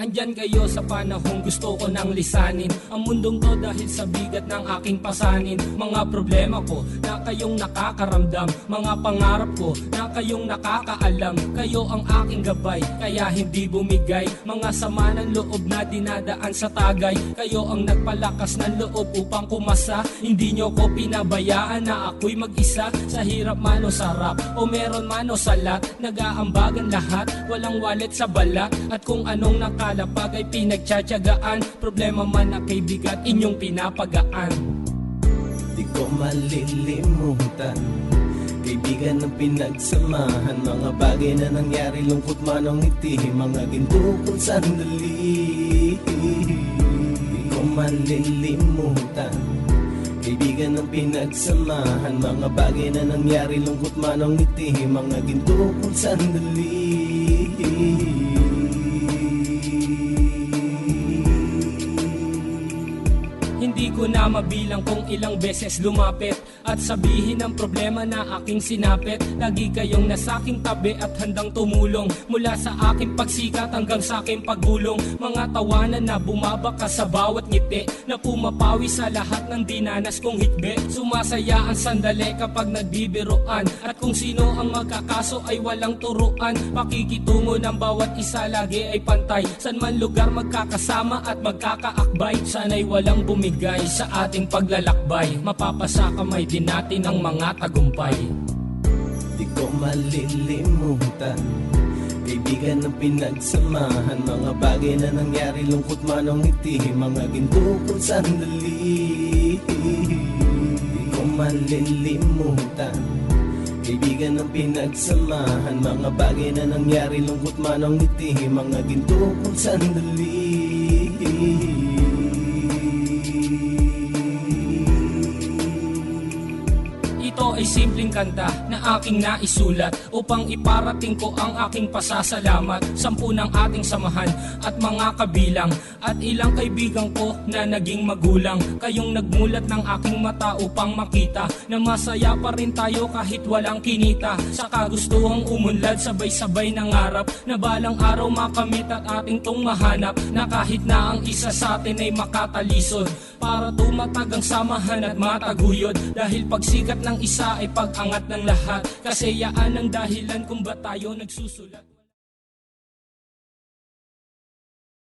Andyan kayo sa panahong gusto ko nang lisanin ang mundong to dahil sa bigat ng aking pasanin. Mga problema ko na kayong nakakaramdam, mga pangarap ko na kayong nakakaalam. Kayo ang aking gabay, kaya hindi bumigay. Mga sama ng loob na dinadaan sa tagay, kayo ang nagpalakas ng loob upang kumasa. Hindi nyo ko pinabayaan na ako'y mag-isa. Sa hirap man o sarap, o meron man o salat, nag-aambagan lahat, walang walet sa balat. At kung anong nakalapag ay pinagtsatsagaan, problema man na kay bigat inyong pinapagaan. Di ko malilimutan, kaibigan ng pinagsamahan, mga bagay na nangyari, lungkot man o ngiti, mga ginto kong sandali. Di ko malilimutan, kaibigan ng pinagsamahan, mga bagay na nangyari, lungkot man o ngiti, mga ginto kong sandali. Hindi ko na mabilang kung ilang beses lumapit at sabihin ang problema na aking sinapit. Lagi kayong nasa aking tabi at handang tumulong, mula sa aking pagsikat hanggang sa aking paggulong. Mga tawanan na bumabaka sa bawat ngiti, na pumapawi sa lahat ng dinanas kong hitbe. Sumasaya ang sandali kapag nagbibiroan, at kung sino ang magkakaso ay walang turuan. Pakikitungo ng bawat isa lagi ay pantay, san man lugar magkakasama at magkakaakbay. Sana'y walang bumigay sa ating paglalakbay, mapapasa kamay din natin ang mga tagumpay. Di ko malilimutan, kaibigan ng pinagsamahan, mga bagay na nangyari, lungkot man o ngiti, mga ginto kong sandali. Di ko malilimutan, kaibigan ng pinagsamahan, mga bagay na nangyari, lungkot man o ngiti, mga ginto kong sandali. Ito ay simpleng kanta na aking naisulat upang iparating ko ang aking pasasalamat. 10 ng ating samahan at mga kabilang, at ilang kaibigan ko na naging magulang. Kayong nagmulat ng aking mata upang makita na masaya pa rin tayo kahit walang kinita. Sa kagustuhang umunlad, sabay-sabay nangarap na balang araw makamit at ating tong mahanap, na kahit na ang isa sa atin ay makatalisod, para tumatag ang samahan at mataguyod. Dahil pagsikat ng isa ay pag-angat ng lahat, kasayaan ang dahilan kung ba't tayo nagsusulat.